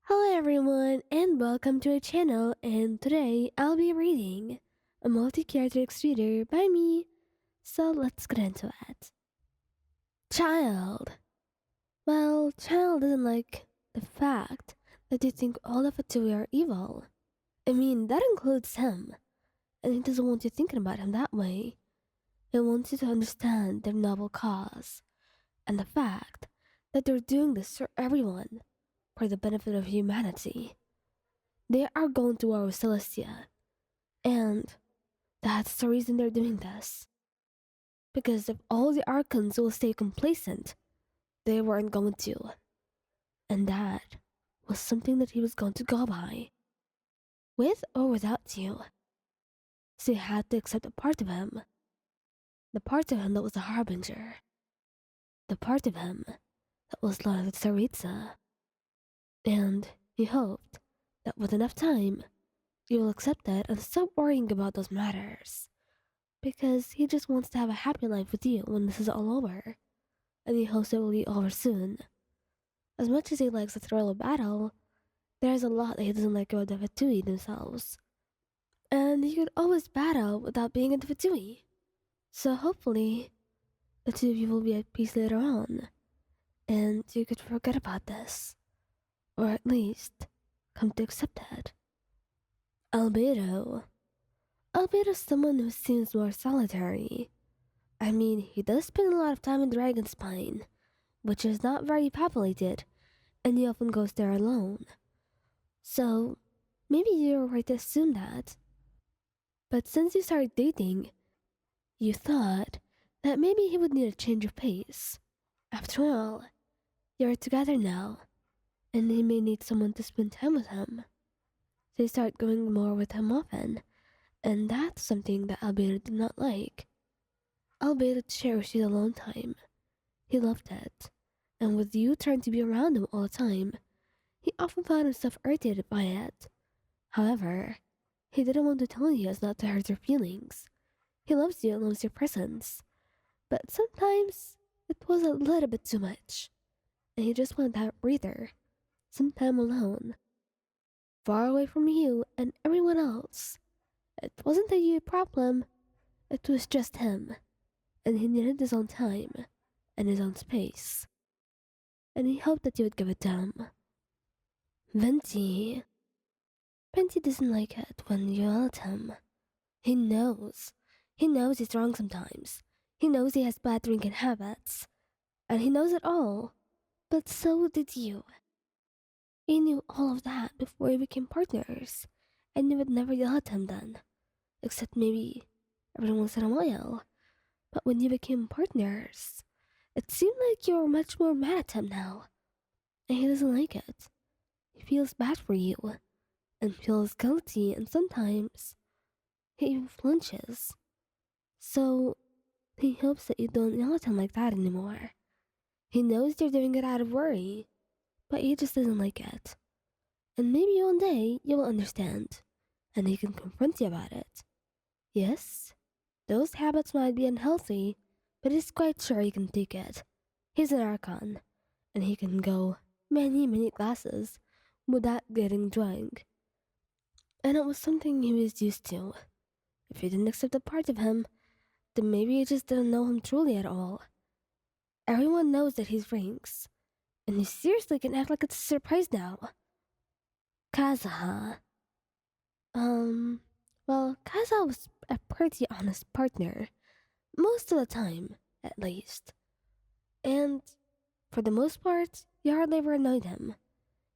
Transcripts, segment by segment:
Hello everyone and welcome to our channel, and today I'll be reading a multi-character reader by me. So let's get into it. Child. Well, Child doesn't like the fact that you think all of Atui are evil. I mean, that includes him, and he doesn't want you thinking about him that way. He wants you to understand their noble cause, and the fact that they're doing this for everyone, for the benefit of humanity. They are going to war with Celestia, and that's the reason they're doing this. Because if all the Archons will stay complacent, they weren't going to. And that was something that he was going to go by. With or without you. So you had to accept a part of him. The part of him that was a harbinger. The part of him that was loyal to Tsaritsa. And he hoped that with enough time, you will accept that and stop worrying about those matters. Because he just wants to have a happy life with you when this is all over, and he hopes it will be over soon. As much as he likes the thrill of battle, there's a lot that he doesn't like about the Fatui themselves. And you could always battle without being a Fatui. So hopefully, the two of you will be at peace later on, and you could forget about this. Or at least, come to accept it. Albedo. Albedo's someone who seems more solitary. I mean, he does spend a lot of time in Dragonspine, which is not very populated, and he often goes there alone. So, maybe you're right to assume that. But since you started dating, you thought that maybe he would need a change of pace. After all, you're together now, and he may need someone to spend time with him. So you start going more with him often, and that's something that Albedo did not like. Albedo cherished his alone time. He loved it, and with you trying to be around him all the time, he often found himself irritated by it. However, he didn't want to tell you as not to hurt your feelings. He loves you and loves your presence, but sometimes it was a little bit too much, and he just wanted to have a breather, some time alone, far away from you and everyone else. It wasn't a you problem, it was just him, and he needed his own time and his own space, and he hoped that you would give it to him. Venti. Venti doesn't like it when you yell at him. He knows. He knows he's wrong sometimes. He knows he has bad drinking habits. And he knows it all. But so did you. He knew all of that before we became partners. And you would never yell at him then. Except maybe every once in a while. But when you became partners, it seemed like you were much more mad at him now. And he doesn't like it. He feels bad for you. And feels guilty, and sometimes he even flinches. So he hopes that you don't yell at him like that anymore. He knows you're doing it out of worry, but he just doesn't like it. And maybe one day you will understand, and he can confront you about it. Yes, those habits might be unhealthy, but he's quite sure he can take it. He's an Archon, and he can go many classes without getting drunk. And it was something he was used to. If you didn't accept a part of him, then maybe you just didn't know him truly at all. Everyone knows that he's Rinks, and he seriously can act like it's a surprise now. Kazuha. Kazuha was a pretty honest partner. Most of the time, at least. And, for the most part, you hardly ever annoyed him.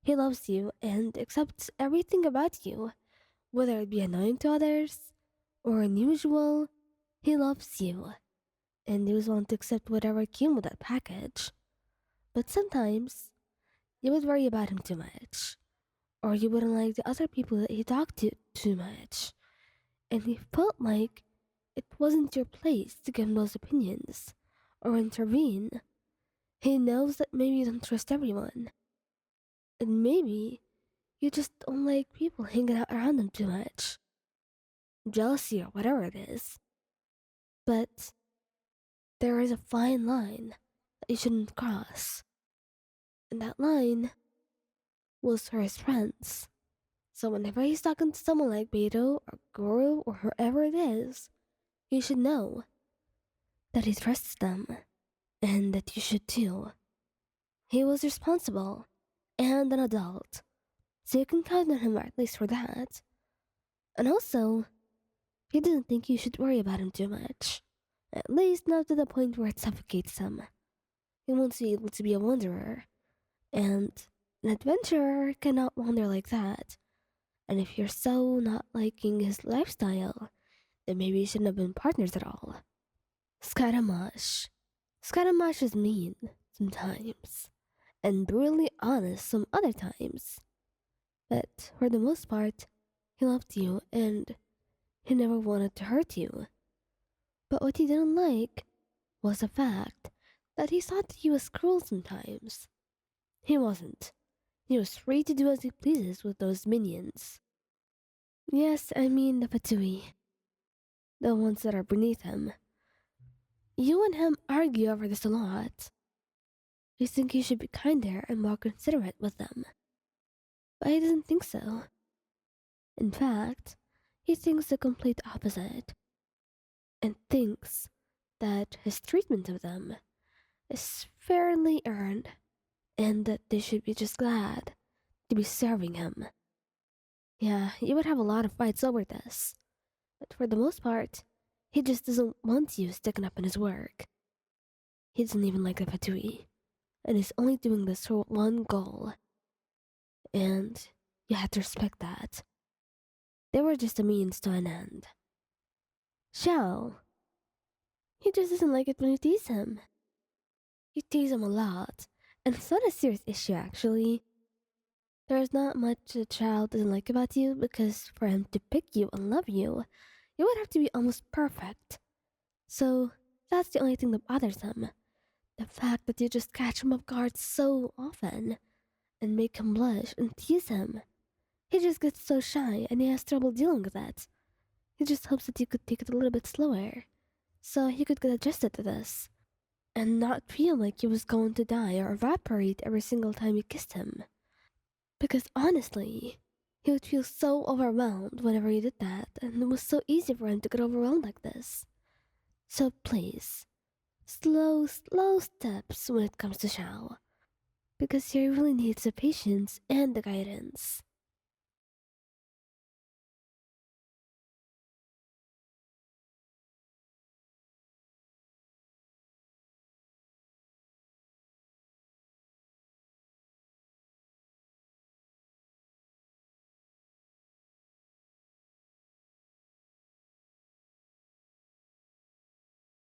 He loves you and accepts everything about you, whether it be annoying to others or unusual. He loves you, and he was willing to accept whatever came with that package. But sometimes, you would worry about him too much, or you wouldn't like the other people that he talked to too much, and he felt like it wasn't your place to give him those opinions, or intervene. He knows that maybe you don't trust everyone, and maybe you just don't like people hanging out around him too much. Jealousy or whatever it is. But there is a fine line that you shouldn't cross. And that line was for his friends. So whenever he's talking to someone like Beto or Goro or whoever it is, you should know that he trusts them and that you should too. He was responsible and an adult, so you can count on him at least for that. And also, he doesn't think you should worry about him too much. At least not to the point where it suffocates him. He wants to be able to be a wanderer, and an adventurer cannot wander like that. And if you're so not liking his lifestyle, then maybe you shouldn't have been partners at all. Scaramouche. Scaramouche is mean sometimes, and brutally honest some other times. But for the most part, he loved you and he never wanted to hurt you. But what he didn't like was the fact that he thought he was cruel sometimes. He wasn't. He was free to do as he pleases with those minions. Yes, I mean the Fatui, the ones that are beneath him. You and him argue over this a lot. You think you should be kinder and more considerate with them. But he doesn't think so. In fact, he thinks the complete opposite, and thinks that his treatment of them is fairly earned, and that they should be just glad to be serving him. Yeah, you would have a lot of fights over this, but for the most part, he just doesn't want you sticking up in his work. He doesn't even like the Fatui, and he's only doing this for one goal. And you have to respect that. They were just a means to an end. Xiao, he just doesn't like it when you tease him. You tease him a lot, and it's not a serious issue actually. There's not much a child doesn't like about you because for him to pick you and love you, you would have to be almost perfect. So that's the only thing that bothers him. The fact that you just catch him off guard so often and make him blush and tease him. He just gets so shy and he has trouble dealing with that. He just hopes that you could take it a little bit slower so he could get adjusted to this and not feel like he was going to die or evaporate every single time you kissed him. Because honestly, he would feel so overwhelmed whenever you did that, and it was so easy for him to get overwhelmed like this. So please, slow steps when it comes to Xiao, because he really needs the patience and the guidance.